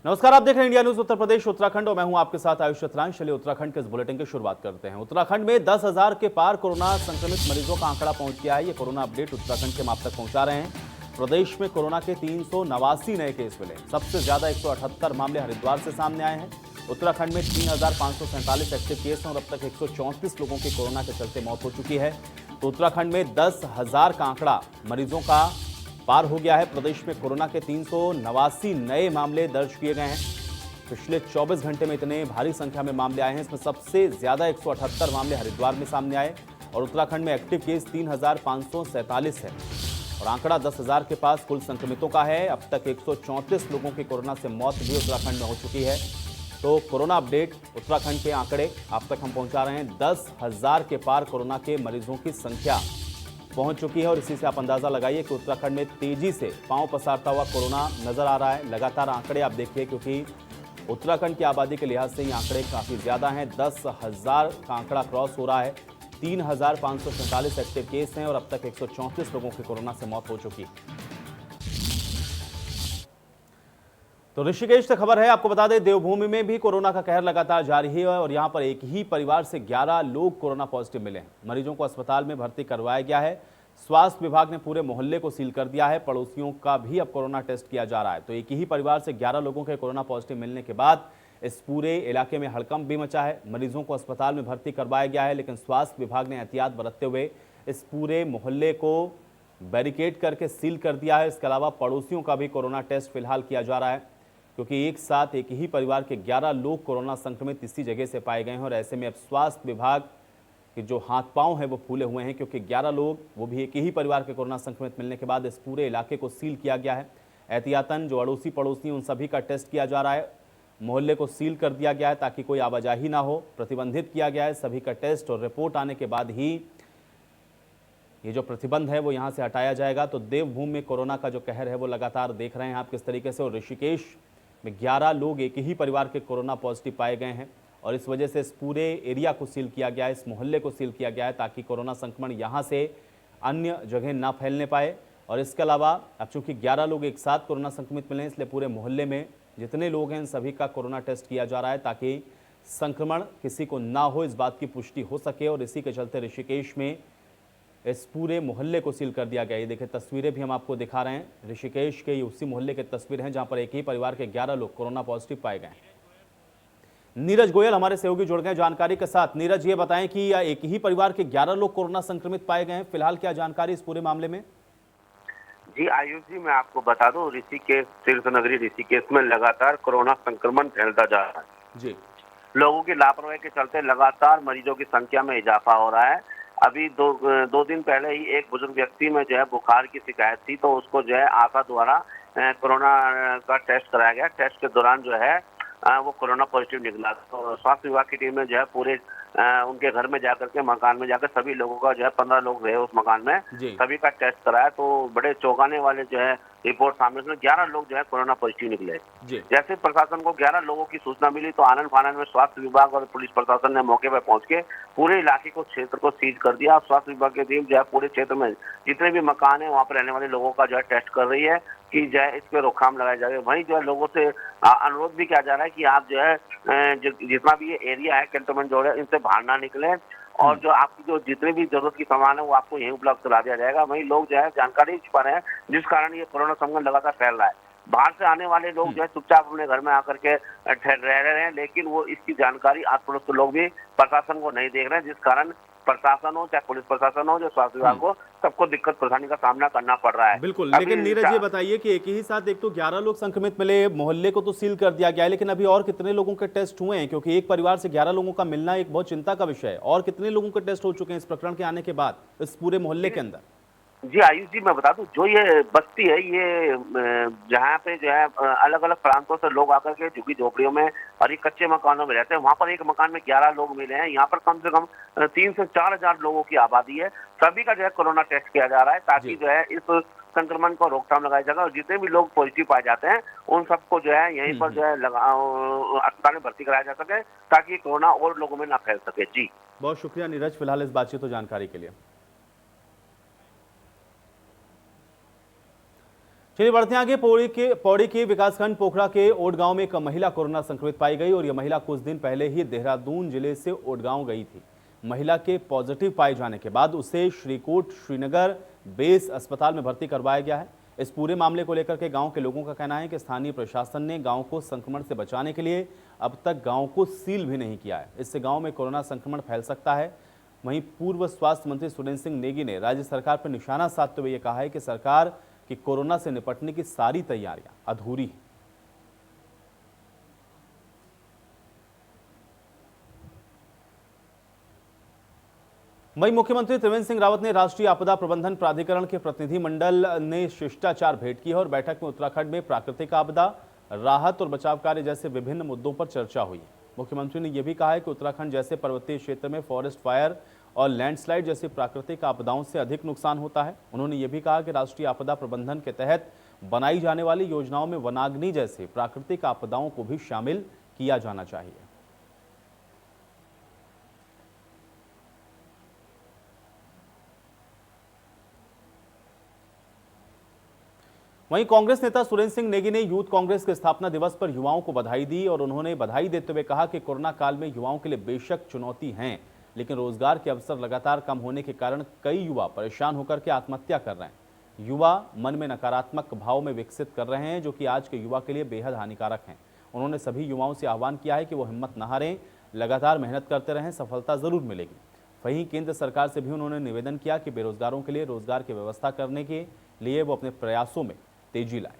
नमस्कार, आप देख रहे हैं इंडिया न्यूज उत्तर प्रदेश उत्तराखंड और मैं हूं आपके साथ आयुष चतुरांश। चलिए उत्तराखंड के इस बुलेटिन की शुरुआत करते हैं। उत्तराखंड में 10,000 के पार कोरोना संक्रमित मरीजों का आंकड़ा पहुंच गया है। ये कोरोना अपडेट उत्तराखंड के हम आप तक पहुंचा रहे हैं। प्रदेश में कोरोना के 389 नए केस मिले। सबसे ज्यादा 178 मामले हरिद्वार से सामने आए हैं। उत्तराखंड में 3,547 एक्टिव केस हैं और अब तक 134 लोगों की कोरोना के चलते मौत हो चुकी है। तो उत्तराखंड में 10,000 का आंकड़ा मरीजों का पार हो गया है। प्रदेश में कोरोना के 389 नए मामले दर्ज किए गए हैं। पिछले 24 घंटे में इतने भारी संख्या में मामले आए हैं। इसमें सबसे ज्यादा 178 मामले हरिद्वार में सामने आए और उत्तराखंड में एक्टिव केस 3,547 है और आंकड़ा 10,000 के पास कुल संक्रमितों का है। अब तक 134 लोगों की कोरोना से मौत भी उत्तराखंड में हो चुकी है। तो कोरोना अपडेट उत्तराखंड के आंकड़े आप तक हम पहुंचा रहे हैं। 10,000 के पार कोरोना के मरीजों की संख्या पहुंच चुकी है और इसी से आप अंदाजा लगाइए कि उत्तराखंड में तेजी से पांव पसारता हुआ कोरोना नजर आ रहा है। लगातार आंकड़े आप देखिए, क्योंकि उत्तराखंड की आबादी के लिहाज से ये आंकड़े काफी ज्यादा हैं। 10,000 का आंकड़ा क्रॉस हो रहा है। 3,547 एक्टिव केस हैं और अब तक 134 लोगों की कोरोना से मौत हो चुकी है। तो ऋषिकेश से खबर है, आपको बता दें देवभूमि में भी कोरोना का कहर लगातार जारी है और यहां पर एक ही परिवार से 11 लोग कोरोना पॉजिटिव मिले हैं। मरीजों को अस्पताल में भर्ती करवाया गया है। स्वास्थ्य विभाग ने पूरे मोहल्ले को सील कर दिया है। पड़ोसियों का भी अब कोरोना टेस्ट किया जा रहा है। तो एक ही परिवार से 11 लोगों के कोरोना पॉजिटिव मिलने के बाद इस पूरे इलाके में हड़कंप भी मचा है। मरीजों को अस्पताल में भर्ती करवाया गया है, लेकिन स्वास्थ्य विभाग ने एहतियात बरतते हुए इस पूरे मोहल्ले को बैरिकेड करके सील कर दिया है। इसके अलावा पड़ोसियों का भी कोरोना टेस्ट फिलहाल किया जा रहा है, क्योंकि एक साथ एक ही परिवार के 11 लोग कोरोना संक्रमित इसी जगह से पाए गए हैं और ऐसे में अब स्वास्थ्य विभाग कि जो हाथ पांव हैं वो फूले हुए हैं, क्योंकि 11 लोग वो भी एक ही परिवार के कोरोना संक्रमित मिलने के बाद इस पूरे इलाके को सील किया गया है। एहतियातन जो अड़ोसी पड़ोसी उन सभी का टेस्ट किया जा रहा है। मोहल्ले को सील कर दिया गया है ताकि कोई आवाजाही ना हो। प्रतिबंधित किया गया है। सभी का टेस्ट और रिपोर्ट आने के बाद ही ये जो प्रतिबंध है वो यहाँ से हटाया जाएगा। तो देवभूमि में कोरोना का जो कहर है वो लगातार देख रहे हैं आप किस तरीके से। और ऋषिकेश में 11 लोग एक ही परिवार के कोरोना पॉजिटिव पाए गए हैं और इस वजह से इस पूरे एरिया को सील किया गया है, इस मोहल्ले को सील किया गया है ताकि कोरोना संक्रमण यहाँ से अन्य जगह ना फैलने पाए। और इसके अलावा अब चूंकि 11 लोग एक साथ कोरोना संक्रमित मिले हैं, इसलिए पूरे मोहल्ले में जितने लोग हैं सभी का कोरोना टेस्ट किया जा रहा है ताकि संक्रमण किसी को ना हो, इस बात की पुष्टि हो सके। और इसी के चलते ऋषिकेश में इस पूरे मोहल्ले को सील कर दिया गया। ये देखिए तस्वीरें भी हम आपको दिखा रहे हैं। ऋषिकेश के उसी मोहल्ले की तस्वीर हैं जहां पर एक ही परिवार के 11 लोग कोरोना पॉजिटिव पाए गए हैं। नीरज गोयल हमारे सहयोगी जुड़ गए जानकारी के साथ। नीरज, ये बताएं कि एक ही परिवार के 11 लोग कोरोना संक्रमित पाए गए हैं। फिलहाल क्या जानकारी इस पूरे मामले में? जी आयुष जी, मैं आपको बता दूं, ऋषिकेश तीर्थ नगरी ऋषिकेश में लगातार कोरोना संक्रमण फैलता जा रहा है जी। लोगों की लापरवाही के चलते लगातार मरीजों की संख्या में इजाफा हो रहा है। अभी दो दिन पहले ही एक बुजुर्ग व्यक्ति में जो है बुखार की शिकायत थी, तो उसको जो है आशा द्वारा कोरोना का टेस्ट कराया गया। टेस्ट के दौरान जो है वो कोरोना पॉजिटिव निकला। तो स्वास्थ्य विभाग की टीम ने जो है पूरे उनके घर में जाकर के मकान में जाकर सभी लोगों का जो है 15 लोग रहे उस मकान में, सभी का टेस्ट कराया। तो बड़े चौंकाने वाले जो है रिपोर्ट सामने से 11 लोग जो है कोरोना पॉजिटिव निकले। जैसे प्रशासन को 11 लोगों की सूचना मिली तो आनंद फानंद में स्वास्थ्य विभाग और पुलिस प्रशासन ने मौके पर पहुंच के पूरे इलाके को क्षेत्र को सीज कर दिया। और स्वास्थ्य विभाग की टीम जो है पूरे क्षेत्र में जितने भी मकान है वहाँ पर रहने वाले लोगों का जो है टेस्ट कर रही है कि जो है इस पर रोकथाम लगाई जा रही है। वहीं जो है लोगों से अनुरोध भी किया जा रहा है कि आप जो है जितना भी ये एरिया है कैंटोनमेंट जोन है, इनसे बाहर ना निकले और जो आपकी जो जितने भी जरूरत की सामान है वो आपको यहीं उपलब्ध करा दिया जाएगा। वहीं लोग जो है जानकारी छुपा रहे हैं, जिस कारण ये कोरोना संक्रमण लगातार फैल रहा है। बाहर से आने वाले लोग जो है चुपचाप अपने घर में आकर के रह रहे हैं, लेकिन वो इसकी जानकारी आस पड़ोस के लोग भी प्रशासन को नहीं देख रहे हैं, जिस कारण प्रशासन हो चाहे पुलिस प्रशासन हो, जो स्वास्थ्य विभाग हो, सबको दिक्कत परेशानी का सामना करना पड़ रहा है। बिल्कुल, लेकिन नीरज ये बताइए कि एक ही साथ एक तो 11 लोग संक्रमित मिले, मोहल्ले को तो सील कर दिया गया है, लेकिन अभी और कितने लोगों के टेस्ट हुए हैं? क्योंकि एक परिवार से 11 लोगों का मिलना एक बहुत चिंता का विषय है। और कितने लोगों के टेस्ट हो चुके हैं इस प्रकरण के आने के बाद इस पूरे मोहल्ले के अंदर? जी आयुष जी, मैं बता दूं, जो ये बस्ती है ये जहाँ पे जो है अलग अलग प्रांतों से लोग आकर के झुग्गी झोपड़ियों में और ये कच्चे मकानों में रहते हैं। वहाँ पर एक मकान में 11 लोग मिले हैं। यहाँ पर कम से कम 3 से 4 हजार लोगों की आबादी है। सभी का जो है कोरोना टेस्ट किया जा रहा है ताकि जो है इस संक्रमण को रोकथाम लगाया जाएगा और जितने भी लोग पॉजिटिव पाए जाते हैं उन सबको जो है यहीं पर जो है अस्पताल में भर्ती कराया जा सके ताकि कोरोना और लोगों में ना फैल सके। जी बहुत शुक्रिया नीरज, फिलहाल इस बातचीत और जानकारी के लिए। चलिए बढ़ते हैं आगे। पौड़ी के विकासखंड पोखरा के ओट गांव में एक महिला कोरोना संक्रमित पाई गई और यह महिला कुछ दिन पहले ही देहरादून जिले से ओट गांव गई थी। महिला के पॉजिटिव पाए जाने के बाद उसे श्रीकोट श्रीनगर बेस अस्पताल में भर्ती करवाया गया है। इस पूरे मामले को लेकर के गांव के लोगों का कहना है कि स्थानीय प्रशासन ने गांव को संक्रमण से बचाने के लिए अब तक गांव को सील भी नहीं किया है। इससे गांव में कोरोना संक्रमण फैल सकता है। वहीं पूर्व स्वास्थ्य मंत्री सुरेंद्र सिंह नेगी ने राज्य सरकार पर निशाना साधते हुए कहा है कि सरकार की कोरोना से निपटने की सारी तैयारियां अधूरी हैं। वहीं मुख्यमंत्री त्रिवेंद्र सिंह रावत ने राष्ट्रीय आपदा प्रबंधन प्राधिकरण के प्रतिनिधिमंडल ने शिष्टाचार भेंट की और बैठक में उत्तराखंड में प्राकृतिक आपदा, राहत और बचाव कार्य जैसे विभिन्न मुद्दों पर चर्चा हुई। मुख्यमंत्री ने यह भी कहा है कि उत्तराखंड जैसे पर्वतीय क्षेत्र में फॉरेस्ट फायर और लैंडस्लाइड जैसी प्राकृतिक आपदाओं से अधिक नुकसान होता है। उन्होंने ये भी कहा कि राष्ट्रीय आपदा प्रबंधन के तहत बनाई जाने वाली योजनाओं में वनाग्नि जैसे प्राकृतिक आपदाओं को भी शामिल किया जाना चाहिए। वहीं कांग्रेस नेता सुरेंद्र सिंह नेगी ने यूथ कांग्रेस के स्थापना दिवस पर युवाओं को बधाई दी और उन्होंने बधाई देते हुए कहा कि कोरोना काल में युवाओं के लिए बेशक चुनौती हैं, लेकिन रोजगार के अवसर लगातार कम होने के कारण कई युवा परेशान होकर के आत्महत्या कर रहे हैं। युवा मन में नकारात्मक भाव में विकसित कर रहे हैं, जो कि आज के युवा के लिए बेहद हानिकारक हैं। उन्होंने सभी युवाओं से आह्वान किया है कि वो हिम्मत न हारें, लगातार मेहनत करते रहें, सफलता जरूर मिलेगी। वहीं केंद्र सरकार से भी उन्होंने निवेदन किया कि बेरोजगारों के लिए रोजगार की व्यवस्था करने के लिए वो अपने प्रयासों में तेजी लाए।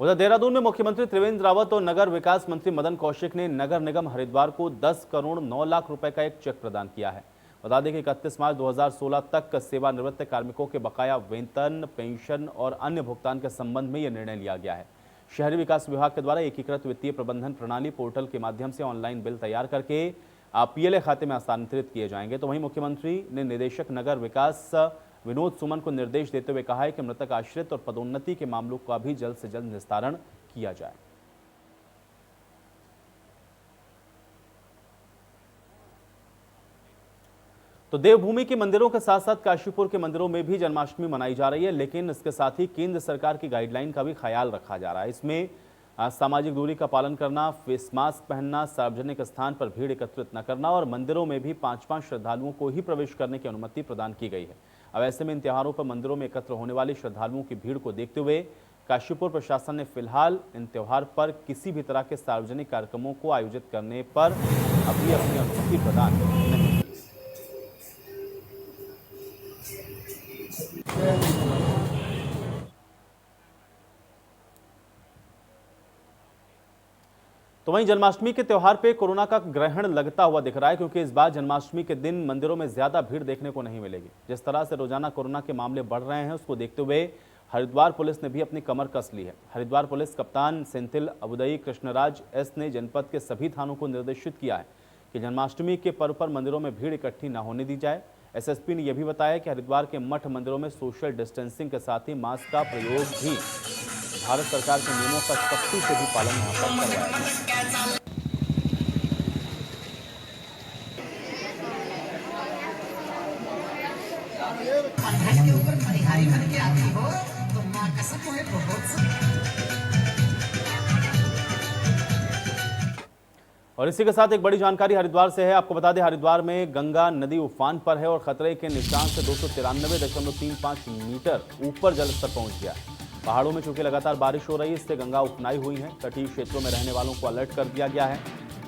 उधर देहरादून में मुख्यमंत्री त्रिवेंद्र रावत और नगर विकास मंत्री मदन कौशिक ने नगर निगम हरिद्वार को 10 करोड़ 9 लाख रुपए का एक चेक प्रदान किया है। बता दें कि 31 मार्च 2016 तक सेवानिवृत्त कार्मिकों के बकाया वेतन, पेंशन और अन्य भुगतान के संबंध में यह निर्णय लिया गया है। शहरी विकास विभाग के द्वारा एकीकृत वित्तीय प्रबंधन प्रणाली पोर्टल के माध्यम से ऑनलाइन बिल तैयार करके पीएलए खाते में हस्तांतरित किए जाएंगे। तो वहीं मुख्यमंत्री ने निदेशक नगर विकास विनोद सुमन को निर्देश देते हुए कहा है कि मृतक आश्रित और पदोन्नति के मामलों का भी जल्द से जल्द निस्तारण किया जाए। तो देवभूमि के मंदिरों के साथ साथ काशीपुर के मंदिरों में भी जन्माष्टमी मनाई जा रही है, लेकिन इसके साथ ही केंद्र सरकार की गाइडलाइन का भी ख्याल रखा जा रहा है। इसमें सामाजिक दूरी का पालन करना, फेस मास्क पहनना, सार्वजनिक स्थान पर भीड़ एकत्रित न करना और मंदिरों में भी 5-5 श्रद्धालुओं को ही प्रवेश करने की अनुमति प्रदान की गई है। अब ऐसे में इन त्योहारों पर मंदिरों में एकत्र होने वाले श्रद्धालुओं की भीड़ को देखते हुए काशीपुर प्रशासन ने फिलहाल इन त्योहार पर किसी भी तरह के सार्वजनिक कार्यक्रमों को आयोजित करने पर अभी अपनी अनुमति प्रदान नहीं की। तो वहीं जन्माष्टमी के त्योहार पे कोरोना का ग्रहण लगता हुआ दिख रहा है, क्योंकि इस बार जन्माष्टमी के दिन मंदिरों में ज्यादा भीड़ देखने को नहीं मिलेगी। जिस तरह से रोजाना कोरोना के मामले बढ़ रहे हैं, उसको देखते हुए हरिद्वार पुलिस ने भी अपनी कमर कस ली है। हरिद्वार पुलिस कप्तान सेंथिल अबुदई कृष्णराज एस ने जनपद के सभी थानों को निर्देशित किया है कि जन्माष्टमी के पर्व पर मंदिरों में भीड़ इकट्ठी न होने दी जाए। एसएसपी ने यह भी बताया कि हरिद्वार के मठ मंदिरों में सोशल डिस्टेंसिंग के साथ ही मास्क का प्रयोग भी भारत सरकार के नियमों का सख्ती से भी पालन यहाँ पर करवाया गया। और इसी के साथ एक बड़ी जानकारी हरिद्वार से है। आपको बता दें, हरिद्वार में गंगा नदी उफान पर है और खतरे के निशान से 293.35 मीटर ऊपर जलस्तर पहुंच गया। पहाड़ों में चूंकि लगातार बारिश हो रही है, इससे गंगा उफनाई हुई है। तटीय क्षेत्रों में रहने वालों को अलर्ट कर दिया गया है।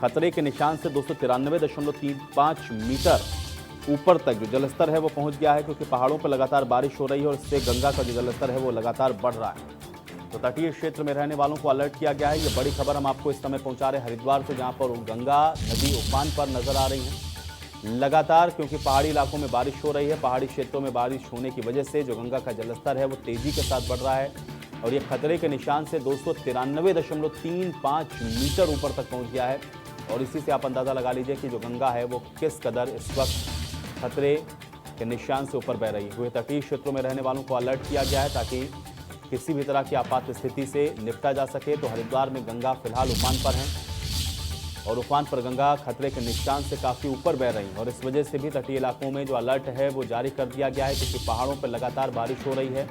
खतरे के निशान से 293.35 मीटर ऊपर तक जो जलस्तर है वो पहुंच गया है, क्योंकि पहाड़ों पर लगातार बारिश हो रही है और इससे गंगा का जो जलस्तर है वो लगातार बढ़ रहा है। तो तटीय क्षेत्र में रहने वालों को अलर्ट किया गया है। ये बड़ी खबर हम आपको इस समय पहुंचा रहे हैं हरिद्वार से, जहां पर गंगा नदी उफान पर नजर आ रही है लगातार, क्योंकि पहाड़ी इलाकों में बारिश हो रही है। पहाड़ी क्षेत्रों में बारिश होने की वजह से जो गंगा का जलस्तर है वो तेजी के साथ बढ़ रहा है और ये खतरे के निशान से 293.35 मीटर ऊपर तक पहुंच गया है। और इसी से आप अंदाजा लगा लीजिए कि जो गंगा है वो किस कदर इस वक्त खतरे के निशान से ऊपर बह रही है। तटीय क्षेत्रों में रहने वालों को अलर्ट किया गया है ताकि किसी भी तरह की आपात स्थिति से निपटा जा सके। तो हरिद्वार में गंगा फिलहाल उफान पर है। और उफान पर गंगा खतरे के निशान से काफ़ी ऊपर बह रही है और इस वजह से भी तटीय इलाकों में जो अलर्ट है वो जारी कर दिया गया है, क्योंकि पहाड़ों पर लगातार बारिश हो रही है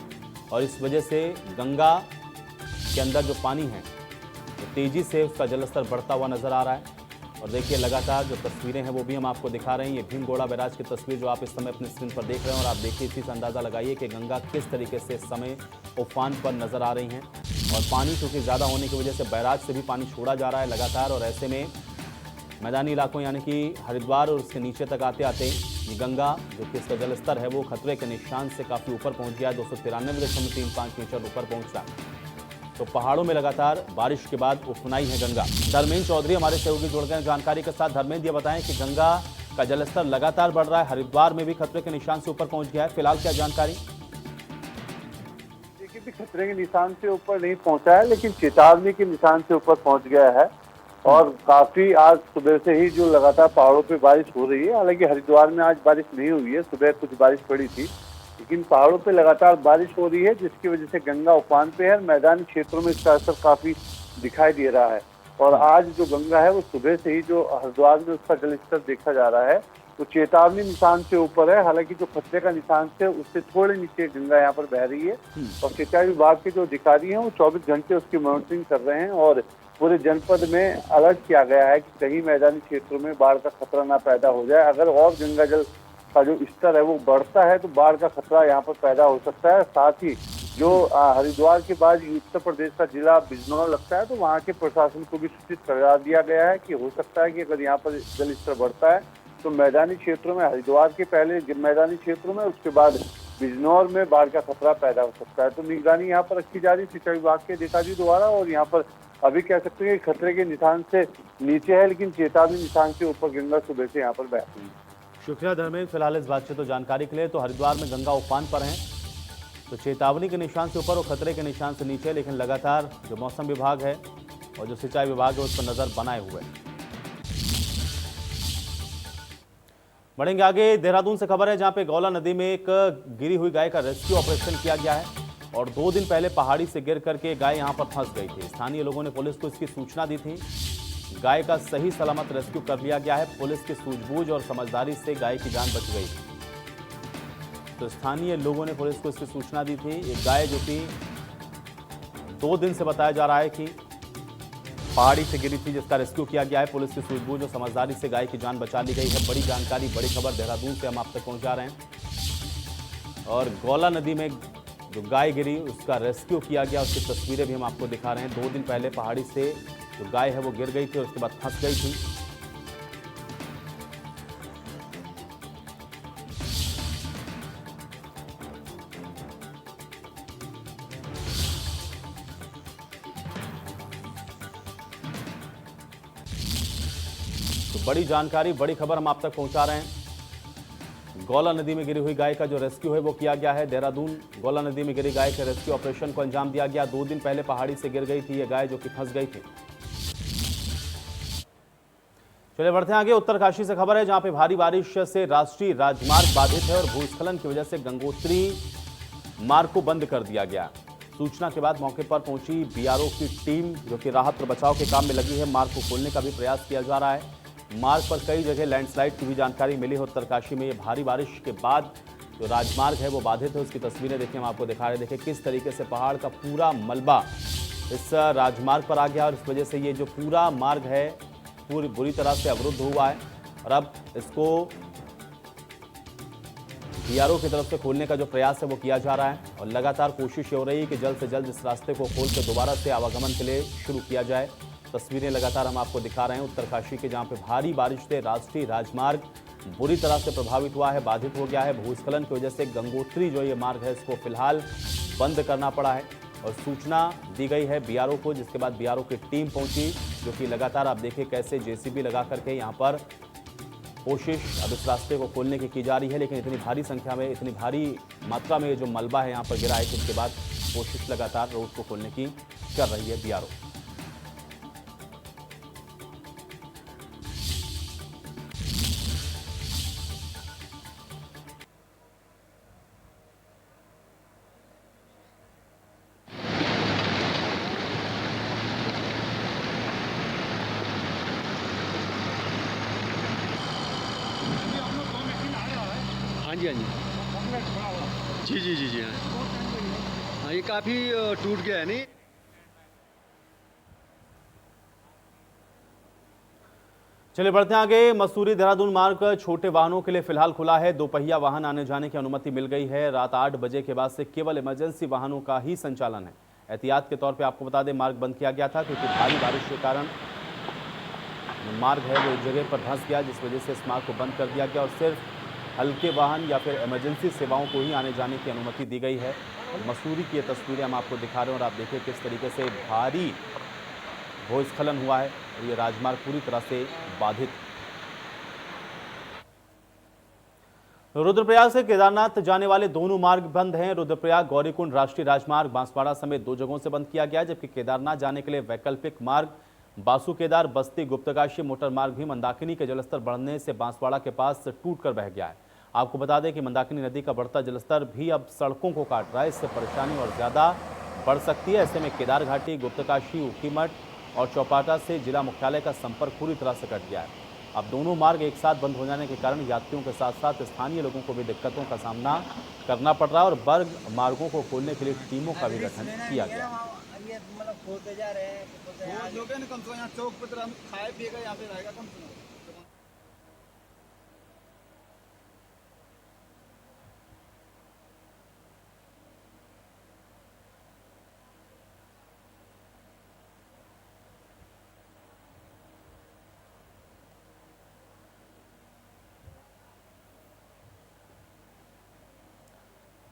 और इस वजह से गंगा के अंदर जो पानी है तो तेज़ी से उसका जलस्तर बढ़ता हुआ नजर आ रहा है। और देखिए लगातार जो तस्वीरें हैं वो भी हम आपको दिखा रहे हैं। ये भीमगोड़ा बैराज की तस्वीर जो आप इस समय अपनी स्क्रीन पर देख रहे हैं और आप देखिए इसी से अंदाज़ा लगाइए कि गंगा किस तरीके से इस समय उफान पर नजर आ रही हैं और पानी चूँकि ज़्यादा होने की वजह से बैराज से भी पानी छोड़ा जा रहा है लगातार। और ऐसे में मैदानी इलाकों यानी कि हरिद्वार और उसके नीचे तक आते आते ये गंगा जो कि इसका जलस्तर है वो खतरे के निशान से काफ़ी ऊपर पहुंच गया है, 293.35 मीटर ऊपर पहुंचा। तो पहाड़ों में लगातार बारिश के बाद उफनाई है गंगा। धर्मेंद्र चौधरी हमारे सहयोगी जुड़ गए जानकारी के साथ। धर्मेंद्र, ये बताएं कि गंगा का जलस्तर लगातार बढ़ रहा है, हरिद्वार में भी खतरे के निशान से ऊपर पहुंच गया है, फिलहाल क्या जानकारी? देखिए भी खतरे के निशान से ऊपर नहीं पहुंचा है, लेकिन चेतावनी के निशान से ऊपर पहुंच गया है और काफी आज सुबह से ही जो लगातार पहाड़ों पे बारिश हो रही है। हालांकि हरिद्वार में आज बारिश नहीं हुई है, सुबह कुछ बारिश पड़ी थी, लेकिन पहाड़ों पे लगातार बारिश हो रही है जिसकी वजह से गंगा उफान पे है। मैदानी क्षेत्रों में इसका असर काफी दिखाई दे रहा है और आज जो गंगा है वो सुबह से ही जो हरिद्वार में उसका जलस्तर देखा जा रहा है तो चेतावनी निशान से ऊपर है। हालांकि जो खतरे का निशान से उससे थोड़े नीचे गंगा यहाँ पर बह रही है और सिंचाई विभाग के जो अधिकारी हैं वो 24 घंटे उसकी मॉनिटरिंग कर रहे हैं और पूरे जनपद में अलर्ट किया गया है कि कहीं मैदानी क्षेत्रों में बाढ़ का खतरा ना पैदा हो जाए। अगर और गंगा जल का जो स्तर है वो बढ़ता है तो बाढ़ का खतरा यहाँ पर पैदा हो सकता है। साथ ही जो हरिद्वार के बाद उत्तर प्रदेश का जिला बिजनौर लगता है तो वहाँ के प्रशासन को भी सूचित करा दिया गया है कि हो सकता है कि अगर यहाँ पर जल स्तर बढ़ता है तो मैदानी क्षेत्रों में, हरिद्वार के पहले मैदानी क्षेत्रों में, उसके बाद बिजनौर में बाढ़ का खतरा पैदा हो सकता है। तो निगरानी यहाँ पर रखी जा रही है सिंचाई विभाग के अधिकारी द्वारा और यहाँ पर अभी कह सकते हैं कि खतरे के निशान से नीचे है, लेकिन चेतावनी निशान से ऊपर गंगा सुबह से यहाँ पर बह रही है। शुक्रिया धर्मेंद्र फिलहाल इस बातचीत और जानकारी के लिए। तो हरिद्वार में गंगा उफान पर हैं तो चेतावनी के निशान से ऊपर और खतरे के निशान से नीचे, लेकिन लगातार जो मौसम विभाग है और जो सिंचाई विभाग है उस पर नजर बनाए हुए हैं। बढ़ेंगे आगे। देहरादून से खबर है जहां पे गौला नदी में एक गिरी हुई गाय का रेस्क्यू ऑपरेशन किया गया है और 2 दिन पहले पहाड़ी से गिर करके गाय यहां पर फंस गई थी। स्थानीय लोगों ने पुलिस को इसकी सूचना दी थी। गाय का सही सलामत रेस्क्यू कर लिया गया है। पुलिस की सूझबूझ और समझदारी से गाय की जान बच गई। तो स्थानीय लोगों ने पुलिस को इसकी सूचना दी थी। एक गाय जो कि 2 दिन से बताया जा रहा है कि पहाड़ी से गिरी थी, जिसका रेस्क्यू किया गया है। पुलिस की सूझबूझ और समझदारी से गाय की जान बचा ली गई है। बड़ी जानकारी, बड़ी खबर देहरादून से हम आप तक पहुंचा रहे हैं। और गौला नदी में जो गाय गिरी उसका रेस्क्यू किया गया, उसकी तस्वीरें भी हम आपको दिखा रहे हैं। 2 दिन पहले पहाड़ी से जो गाय है वो गिर गई थी और उसके बाद फंस गई थी। तो बड़ी जानकारी, बड़ी खबर हम आप तक पहुंचा रहे हैं। गौला नदी में गिरी हुई गाय का जो रेस्क्यू है वो किया गया है। देहरादून गौला नदी में गिरी गाय के रेस्क्यू ऑपरेशन को अंजाम दिया गया। 2 दिन पहले पहाड़ी से गिर गई थी ये गाय जो कि फंस गई थी। चलिए बढ़ते हैं आगे। उत्तरकाशी से खबर है जहां पे भारी बारिश से राष्ट्रीय राजमार्ग बाधित है और भूस्खलन की वजह से गंगोत्री मार्ग को बंद कर दिया गया। सूचना के बाद मौके पर पहुंची बीआरओ की टीम जो कि राहत और बचाव के काम में लगी है। मार्ग को खोलने का भी प्रयास किया जा रहा है। मार्ग पर कई जगह लैंडस्लाइड की भी जानकारी मिली है। उत्तरकाशी में ये भारी बारिश के बाद जो राजमार्ग है वो बाधित है। उसकी तस्वीरें देखिए, हम आपको दिखा रहे हैं। देखिए किस तरीके से पहाड़ का पूरा मलबा इस राजमार्ग पर आ गया और इस वजह से ये जो पूरा मार्ग है पूरी बुरी तरह से अवरुद्ध हुआ है और अब इसको बीआरओ की तरफ से खोलने का जो प्रयास है वो किया जा रहा है और लगातार कोशिश हो रही है कि जल्द से जल्द इस रास्ते को खोल के दोबारा से आवागमन के लिए शुरू किया जाए। तस्वीरें लगातार हम आपको दिखा रहे हैं उत्तरकाशी के, जहां पे भारी बारिश से राष्ट्रीय राजमार्ग बुरी तरह से प्रभावित हुआ है, बाधित हो गया है। भूस्खलन की वजह से गंगोत्री जो ये मार्ग है इसको फिलहाल बंद करना पड़ा है और सूचना दी गई है बीआरओ को, जिसके बाद बीआरओ की टीम पहुंची जो कि लगातार आप देखिए कैसे जेसीबी लगा करके यहाँ पर कोशिश अब इस रास्ते को खोलने की जा रही है। लेकिन इतनी भारी संख्या में, इतनी भारी मात्रा में जो मलबा है यहाँ पर गिरा है, जिसके बाद कोशिश लगातार रोड को खोलने की कर रही है बीआरओ। हाँ जी, हाँ जी। जी, जी, जी, जी, हाँ। हाँ, ये काफ़ी टूट गया है नहीं? चलिए बढ़ते हैं आगे। मसूरी देहरादून मार्ग छोटे वाहनों के लिए फिलहाल खुला है। दोपहिया वाहन आने जाने की अनुमति मिल गई है। रात 8 बजे के बाद से केवल इमरजेंसी वाहनों का ही संचालन है। एहतियात के तौर पे आपको बता दें, मार्ग बंद किया गया था क्योंकि भारी बारिश के कारण मार्ग है वो एक जगह पर धंस गया, जिस वजह से इस मार्ग को बंद कर दिया गया और सिर्फ हल्के वाहन या फिर इमरजेंसी सेवाओं को ही आने जाने की अनुमति दी गई है। मसूरी की ये तस्वीरें हम आपको दिखा रहे हैं और आप देखिए किस तरीके से भारी भूस्खलन हुआ है और ये राजमार्ग पूरी तरह से बाधित। रुद्रप्रयाग से केदारनाथ जाने वाले दोनों मार्ग बंद हैं। रुद्रप्रयाग गौरीकुंड राष्ट्रीय राजमार्ग बांसवाड़ा समेत 2 जगहों से बंद किया गया, जबकि केदारनाथ जाने के लिए वैकल्पिक मार्ग बासु केदार बस्ती गुप्तकाशी मोटर मार्ग भी मंदाकिनी के जलस्तर बढ़ने से बांसवाड़ा के पास टूट कर बह गया है। आपको बता दें कि मंदाकिनी नदी का बढ़ता जलस्तर भी अब सड़कों को काट रहा है। इससे परेशानी और ज्यादा बढ़ सकती है। ऐसे में केदार घाटी, गुप्तकाशी, उखीमठ और चौपाटा से जिला मुख्यालय का संपर्क पूरी तरह से कट गया है। अब दोनों मार्ग एक साथ बंद हो जाने के कारण यात्रियों के साथ साथ स्थानीय लोगों को भी दिक्कतों का सामना करना पड़ रहा है और वर्ग मार्गों को खोलने के लिए टीमों का भी गठन किया गया है। चौक पर हम खाए पिएगा यहाँ पे रहेगा कम से कम।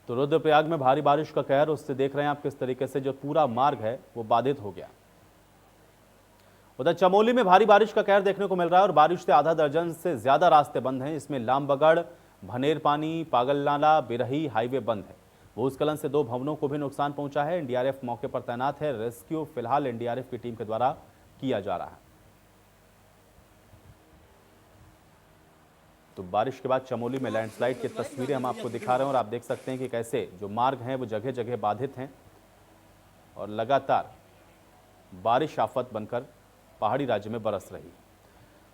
तो रुद्रप्रयाग में भारी बारिश का कहर, उससे देख रहे हैं आप किस तरीके से जो पूरा मार्ग है वो बाधित हो गया। उधर चमोली में भारी बारिश का कहर देखने को मिल रहा है और बारिश से आधा दर्जन से ज्यादा रास्ते बंद हैं। इसमें लामबगड़, भनेर पानी, पागलनाला, बिरही हाईवे बंद है। भूस्खलन से 2 भवनों को भी नुकसान पहुंचा है। एनडीआरएफ मौके पर तैनात है। रेस्क्यू फिलहाल एनडीआरएफ की टीम के द्वारा किया जा रहा है। तो बारिश के बाद चमोली में लैंडस्लाइड की तस्वीरें हम आपको दिखा रहे हैं और आप देख सकते हैं कि कैसे जो मार्ग हैं वो जगह जगह बाधित हैं और लगातार बारिश आफत बनकर पहाड़ी राज्य में बरस रही।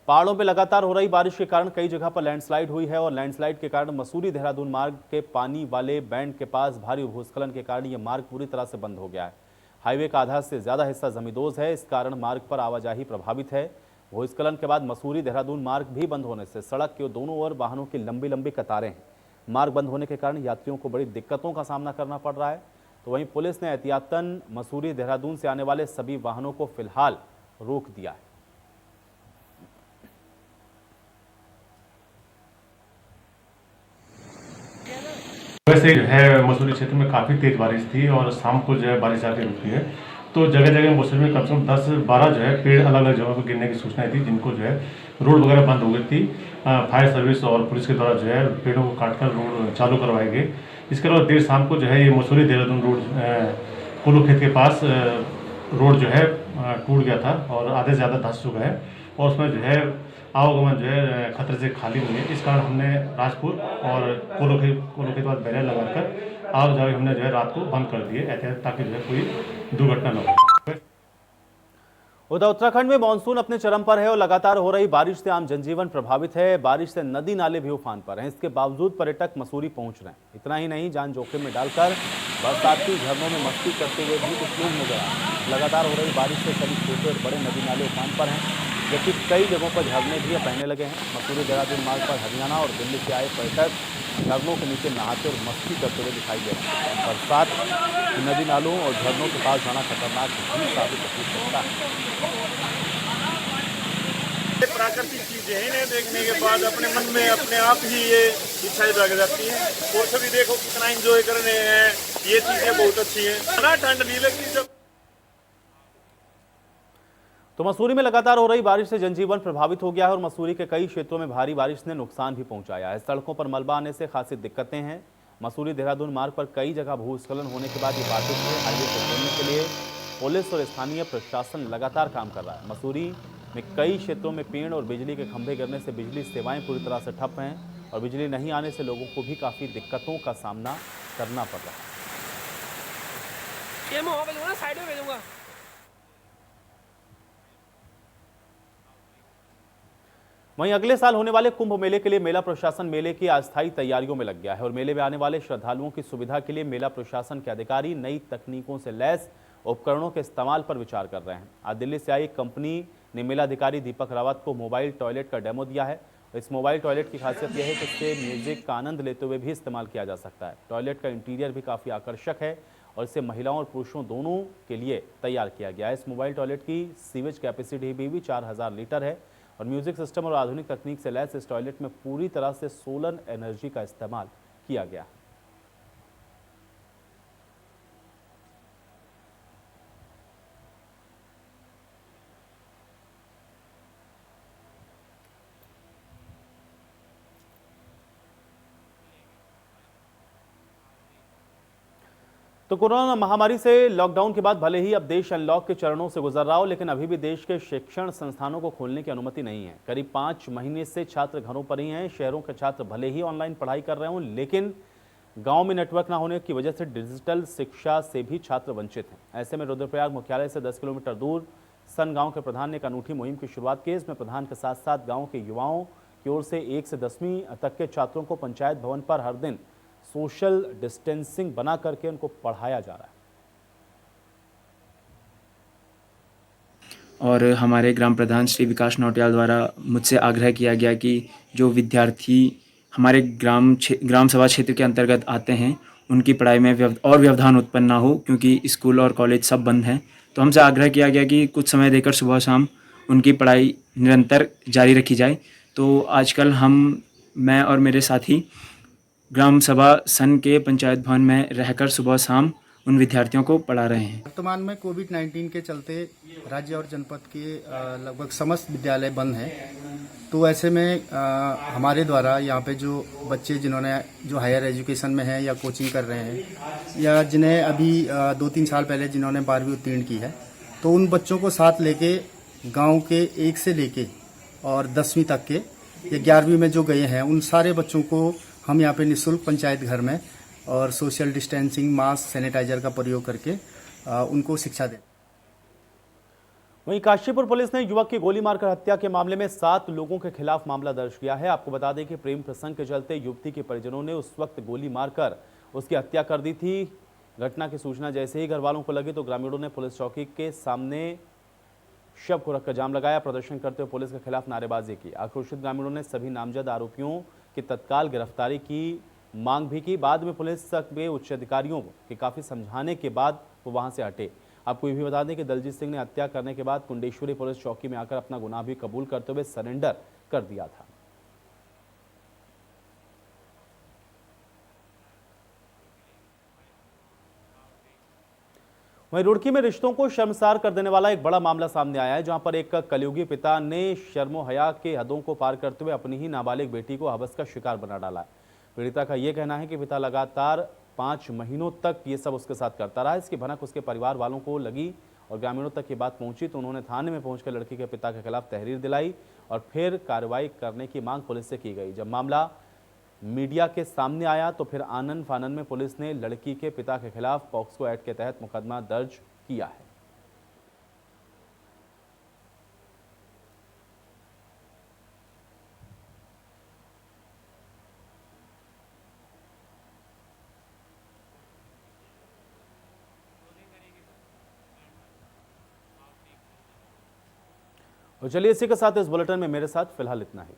पहाड़ों में लगातार हो रही बारिश के कारण कई जगह पर लैंडस्लाइड हुई है और लैंडस्लाइड के कारण मसूरी देहरादून मार्ग के पानी वाले बैंड के पास भारी भूस्खलन के कारण यह मार्ग पूरी तरह से बंद हो गया है। हाईवे का आधा से ज्यादा हिस्सा जमींदोज है, इस कारण मार्ग पर आवाजाही प्रभावित है। भूस्खलन के बाद मसूरी देहरादून मार्ग भी बंद होने से सड़क के दोनों ओर वाहनों की लंबी लंबी कतारें हैं। मार्ग बंद होने के कारण यात्रियों को बड़ी दिक्कतों का सामना करना पड़ रहा है। तो वहीं पुलिस ने एहतियातन मसूरी देहरादून से आने वाले सभी वाहनों को फिलहाल रोक दिया है। वैसे जो है मसूरी क्षेत्र में काफ़ी तेज़ बारिश थी और शाम को जो है बारिश आके रुकी है, तो जगह जगह मौसम में कम से कम 10-12 जो है पेड़ अलग अलग जगहों पर गिरने की सूचनाएं थी, जिनको जो है रोड वगैरह बंद हो गई थी। फायर सर्विस और पुलिस के द्वारा जो है पेड़ों को काटकर रोड चालू करवाए गए। इसके अलावा देर शाम को जो है ये मसूरी देहरादून रोड कोलो खेत के पास रोड जो है टूट गया था और आधे से ज़्यादा धंस चुका है और उसमें जो है आवागमन जो है खतरे से खाली हुई है। इस कारण हमने राजपुर और कोलो के बाद बैरियर लगाकर आवाजाही हमने जो है रात को बंद कर दिए एहतियात, ताकि जो है कोई दुर्घटना न हो। उधर उत्तराखंड में मानसून अपने चरम पर है और लगातार हो रही बारिश से आम जनजीवन प्रभावित है। बारिश से नदी नाले भी उफान पर हैं। इसके बावजूद पर्यटक मसूरी पहुंच रहे हैं। इतना ही नहीं, जान जोखिम में डालकर बरसाती झरनों में मस्ती करते हुए भी कुछ लोग नजर आए। लगातार हो रही बारिश से सभी छोटे और बड़े नदी नाले उफान पर हैं, जबकि कई जगहों पर झरने भी बहने लगे हैं। मसूरी देहरादून मार्ग पर हरियाणा और दिल्ली से आए पर्यटक झरनों के नीचे नहाते और मस्ती करते हुए दिखाई दे रहे हैं। बरसात नदी नालों और झरनों के पास जाना खतरनाक भी साबित हो सकता है। प्राकृतिक चीजें हैं, इन्हें देखने के बाद अपने मन में अपने आप ही ये इच्छाएं जाग जाती हैं और सभी देखो कितना एंजॉय कर रहे हैं। ये चीजें बहुत अच्छी हैं ना, ठंड नहीं लगती जब। तो मसूरी में लगातार हो रही बारिश से जनजीवन प्रभावित हो गया है और मसूरी के कई क्षेत्रों में भारी बारिश ने नुकसान भी पहुंचाया है। सड़कों पर मलबा आने से खासी दिक्कतें हैं। मसूरी देहरादून मार्ग पर कई जगह भूस्खलन होने के बाद ये बाधित है। हाईवे को खोलने के लिए पुलिस और स्थानीय प्रशासन लगातार काम कर रहा है। मसूरी में कई क्षेत्रों में पेड़ और बिजली के खंभे गिरने से बिजली सेवाएं पूरी तरह से ठप हैं और बिजली नहीं आने से लोगों को भी काफ़ी दिक्कतों का सामना करना पड़ रहा है। वहीं अगले साल होने वाले कुंभ मेले के लिए मेला प्रशासन मेले की अस्थायी तैयारियों में लग गया है और मेले में आने वाले श्रद्धालुओं की सुविधा के लिए मेला प्रशासन के अधिकारी नई तकनीकों से लैस उपकरणों के इस्तेमाल पर विचार कर रहे हैं। आज दिल्ली से आई कंपनी ने मेला अधिकारी दीपक रावत को मोबाइल टॉयलेट का डेमो दिया है। इस मोबाइल टॉयलेट की खासियत यह है कि इससे म्यूजिक का आनंद लेते हुए भी इस्तेमाल किया जा सकता है। टॉयलेट का इंटीरियर भी काफ़ी आकर्षक है और इसे महिलाओं और पुरुषों दोनों के लिए तैयार किया गया है। इस मोबाइल टॉयलेट की सीवेज कैपेसिटी भी 4000 लीटर है और म्यूजिक सिस्टम और आधुनिक तकनीक से लैस इस टॉयलेट में पूरी तरह से सोलर एनर्जी का इस्तेमाल किया गया है। तो कोरोना महामारी से लॉकडाउन के बाद भले ही अब देश अनलॉक के चरणों से गुजर रहा हो, लेकिन अभी भी देश के शिक्षण संस्थानों को खोलने की अनुमति नहीं है। करीब 5 महीने से छात्र घरों पर ही हैं। शहरों के छात्र भले ही ऑनलाइन पढ़ाई कर रहे हों, लेकिन गांव में नेटवर्क न होने की वजह से डिजिटल शिक्षा से भी छात्र वंचित हैं। ऐसे में रुद्रप्रयाग मुख्यालय से 10 किलोमीटर दूर सन गाँव के प्रधान ने एक अनूठी मुहिम की शुरुआत की। इसमें प्रधान के साथ साथ गाँव के युवाओं की ओर से 1 से 10वीं तक के छात्रों को पंचायत भवन पर हर दिन सोशल डिस्टेंसिंग बना करके उनको पढ़ाया जा रहा है। और हमारे ग्राम प्रधान श्री विकास नौटियाल द्वारा मुझसे आग्रह किया गया कि जो विद्यार्थी हमारे ग्राम सभा क्षेत्र के अंतर्गत आते हैं उनकी पढ़ाई में व्यवधान उत्पन्न ना हो, क्योंकि स्कूल और कॉलेज सब बंद हैं। तो हमसे आग्रह किया गया कि कुछ समय देकर सुबह शाम उनकी पढ़ाई निरंतर जारी रखी जाए। तो आजकल मैं और मेरे साथी ग्राम सभा सन के पंचायत भवन में रहकर सुबह शाम उन विद्यार्थियों को पढ़ा रहे हैं। वर्तमान में कोविड-19 के चलते राज्य और जनपद के लगभग समस्त विद्यालय बंद हैं। तो ऐसे में हमारे द्वारा यहाँ पे जो बच्चे जो हायर एजुकेशन में हैं या कोचिंग कर रहे हैं या जिन्हें अभी 2-3 साल पहले जिन्होंने 12वीं उत्तीर्ण की है, तो उन बच्चों को साथ लेके गाँव के 1 से लेके और 10वीं तक के या 11वीं में जो गए हैं उन सारे बच्चों को हम यहाँ पे निःशुल्क पंचायत घर में और सोशल डिस्टेंसिंग, मास्क, सैनिटाइजर का प्रयोग करके उनको शिक्षा दें। वहीं काशीपुर पुलिस ने युवक की गोली मारकर हत्या के मामले में 7 लोगों के खिलाफ मामला दर्ज किया है। आपको बता दें कि प्रेम प्रसंग के चलते युवती के परिजनों ने उस वक्त गोली मारकर उसकी हत्या कर दी थी। घटना की सूचना जैसे ही घर वालों को लगी तो ग्रामीणों ने पुलिस चौकी के सामने शव को रखकर जाम लगाया। प्रदर्शन करते हुए पुलिस के खिलाफ नारेबाजी की। आक्रोशित ग्रामीणों ने सभी नामजद आरोपियों की तत्काल गिरफ्तारी की मांग भी की। बाद में पुलिस के उच्च अधिकारियों के काफी समझाने के बाद वो वहां से हटे। आपको ये भी बता दें कि दलजीत सिंह ने हत्या करने के बाद कुंडेश्वरी पुलिस चौकी में आकर अपना गुनाह भी कबूल करते हुए सरेंडर कर दिया था। वहीं रुड़की में रिश्तों को शर्मसार कर देने वाला एक बड़ा मामला सामने आया है, जहां पर एक कलयुगी पिता ने शर्मो हया के हदों को पार करते हुए अपनी ही नाबालिग बेटी को हवस का शिकार बना डाला है। पीड़िता का यह कहना है कि पिता लगातार 5 महीनों तक ये सब उसके साथ करता रहा। इसकी भनक उसके परिवार वालों को लगी और ग्रामीणों तक ये बात पहुंची तो उन्होंने थाने में पहुंचकर लड़की के पिता के खिलाफ तहरीर दिलाई और फिर कार्रवाई करने की मांग पुलिस से की गई। जब मामला मीडिया के सामने आया तो फिर आनन फानन में पुलिस ने लड़की के पिता के खिलाफ पॉक्सो एक्ट के तहत मुकदमा दर्ज किया है। और चलिए इसी के साथ इस बुलेटिन में मेरे साथ फिलहाल इतना ही।